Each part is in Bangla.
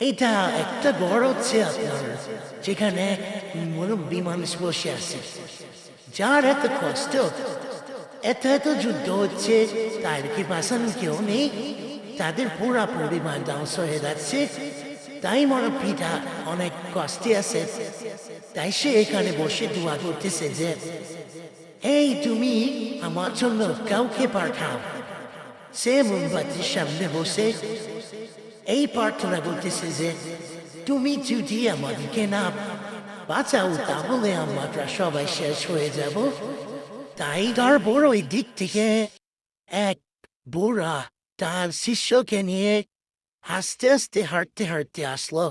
এটা একটা ঘর হচ্ছে আপনার, যেখানে মুরব্বী মানুষ বসে আছে, যার এত কষ্ট, এত এত যুদ্ধ হচ্ছে, তার কি বাঁচানোর কেউ নেই, তাদের পুরা পরিবার ধ্বংস হয়ে যাচ্ছে, তাই মুরব্বীটা অনেক কষ্টে আছে, তাই সে এখানে বসে দোয়া করতেছে যে, এই তুমি আমার জন্য কাউকে পাঠাও। সে মোমবাতির সামনে বসে এই প্রার্থনা করতেছে যে, তুমি যদি আমাদেরকে না বাঁচাও তাহলে আমরা সবাই শেষ হয়ে যাব। তাই তারপর ওই দিক থেকে এক বুড়া তার শিষ্যকে নিয়ে আস্তে আস্তে হাঁটতে হাঁটতে আসলো।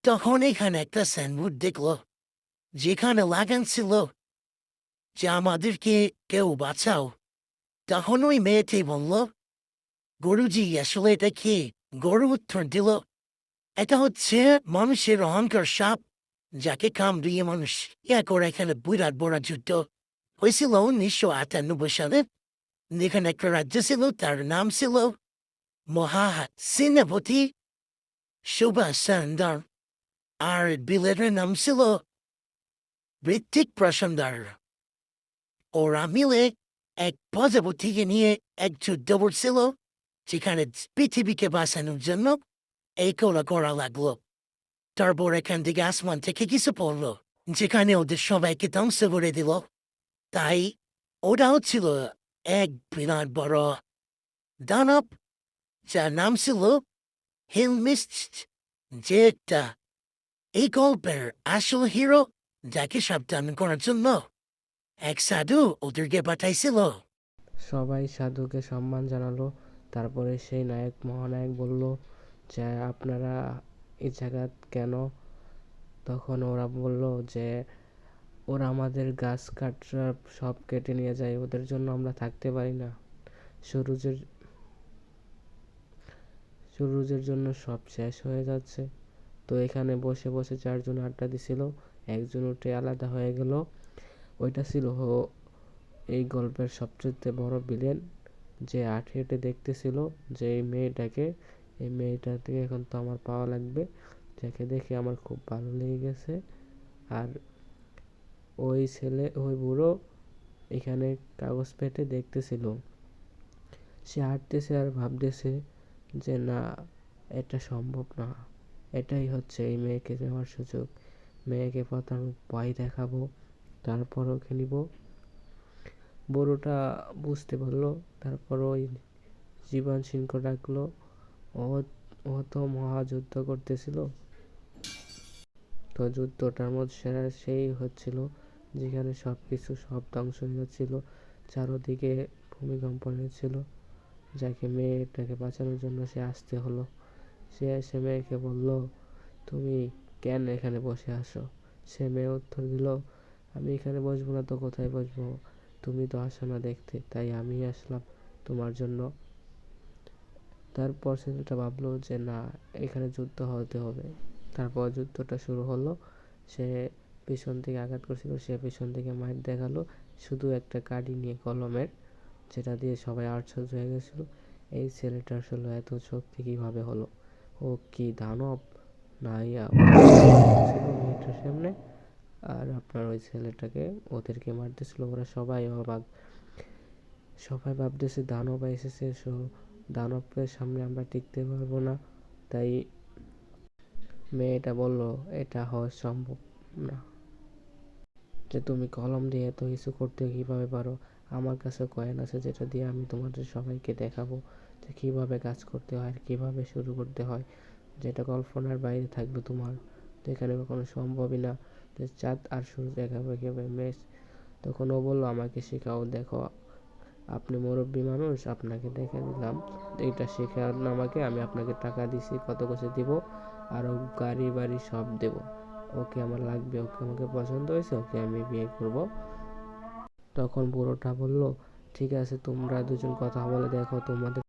তখন এখানে একটা সাইনবোর্ড দেখলো, যেখানে লাগান ছিল যে আমাদেরকে কেউ বাঁচাও। তখন ওই মেয়েটি বলল, গুরুজি আসলে এটা কি? গরু উত্তর দিল, এটা হচ্ছে মানুষের অহংকার সাপ, যাকে কামড়িয়ে মানুষ করে। এখানে বিরাট বড় যুদ্ধ হয়েছিল 1998 সালে। এখানে একটা রাজ্য ছিল, তার নাম ছিল মহাসেনাপতি সুভাষ চন্দ্র, আর বিলেটের নাম ছিল ঋত্বিক প্রসন্দার। ওরা মিলে এক প্রজাপতিকে নিয়ে এক যুদ্ধ করছিল, যেখানে পৃথিবীকে বাঁচানোর জন্য এই করা লাগলো। তারপর এখান থেকে আসমান থেকে কিছু পড়লো, যেখানে ওদের সবাইকে ধ্বংস করে দিল। তাই ওরাও ছিল এক বিরাট বড় দানব, যার নাম ছিল হিলমিস্ট, যে একটা এই গল্পের আসল হিরো, যাকে সাবধান করার জন্য এক সাধু ওদেরকে পাঠাইছিল। সবাই সাধুকে সম্মান জানালো। তারপরে সেই মহানায়ক বলল যে, আপনারা এই জায়গা কেন? তখন ওরা বলল যে, ওরা আমাদের গাছ কাটরা সব কেটে নিয়ে যায়, ওদের জন্য আমরা থাকতে পারি না। সুরুজের সুরুজের জন্য সব শেষ হয়ে যাচ্ছে। তো এখানে বসে বসে চারজন আড্ডা দিছিল। একজন উঠে আলাদা হয়ে গেল। ওইটা ছিল এই গল্পের সবচেয়ে বড় ভিলেন, যে আঠে হেঁটে দেখতেছিল যে এই মেয়েটাকে এখন তো আমার পাওয়া লাগবে, যাকে দেখে আমার খুব ভালো লেগে গেছে। আর ওই বুড়ো এখানে কাগজ পেতে দেখতেছিল। সে হাঁটতেছে আর ভাবতেছে যে না, এটা সম্ভব না, এটাই হচ্ছে এই মেয়েকে নেওয়ার সুযোগ। মেয়েকে প্রথম ভয় দেখাবো, তারপর ওকে নিব। বুড়োটা বুঝতে পারলো। তারপর ওই জীবন সিংহ ডাকলো। ও ও তো মহাযুদ্ধ করতেছিল। তো যুদ্ধটার মধ্যে সেরা সেই হচ্ছিল, যেখানে সব ধ্বংস হয়ে যাচ্ছিল, চারোদিকে ভূমিকম্প হয়েছিল, যাকে মেয়েটাকে বাঁচানোর জন্য সে আসতে হলো। সে এসে মেয়েকে বলল, তুমি কেন এখানে বসে আসো? সে মেয়ে উত্তর দিল, আমি এখানে বসবো না তো কোথায় বসবো? তুমি তো আসো না দেখতে, তাই আমি আসলাম তোমার জন্য। তারপর ছেলেটা ভাবলো যে না, এখানে যুদ্ধ হতে হবে। তারপর যুদ্ধটা শুরু হলো। সে পিছন থেকে আঘাত করছিল, সে পিছন থেকে মাইর দেখালো, শুধু একটা কাঠি নিয়ে কলমের, যেটা দিয়ে সবাই আশ্চর্য হয়ে গেছিল, এই ছেলেটা আসলে এত শক্তি কিভাবে হলো? ও কি দানব না ইয়া? ছিল মেয়েটার সামনে, আর আপনার ওই ছেলেটাকে ওদেরকে মারতেছিল। ওরা সবাই অবাক, সবাই ভাবতেছে দানব এসেছে, দানবের সামনে আমরা টিকতে পারবো না। তাই মেয়েটা বলল, এটা হওয়া সম্ভব না, যে তুমি কলম দিয়ে এত কিছু করতে কিভাবে পারো? আমার কাছে কয়েন আছে, যেটা দিয়ে আমি তোমাদের সবাইকে দেখাবো যে কিভাবে কাজ করতে হয় আর কিভাবে শুরু করতে হয়, যেটা কল্পনার বাইরে থাকবে তোমার, তো এখানে কখনো সম্ভবই না যে চাঁদ আর সূর্য দেখাবে কিভাবে মেষ। তখন ও বললো, আমাকে শেখাও। দেখো, আপনি মুরব্বী মানুষ, আপনাকে দেখে দিলাম, এইটা শেখান আমাকে, আমি আপনাকে টাকা দিছি, কত কিছু দিব, আরও গাড়ি বাড়ি সব দেব। ওকে আমার লাগবে, ওকে আমাকে পছন্দ হয়েছে, ওকে আমি বিয়ে করব। তখন বুড়োটা বলল, ঠিক আছে, তোমরা দুজন কথা বলে দেখো তোমাদের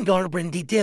গার্লফ্রেন্ড দিতে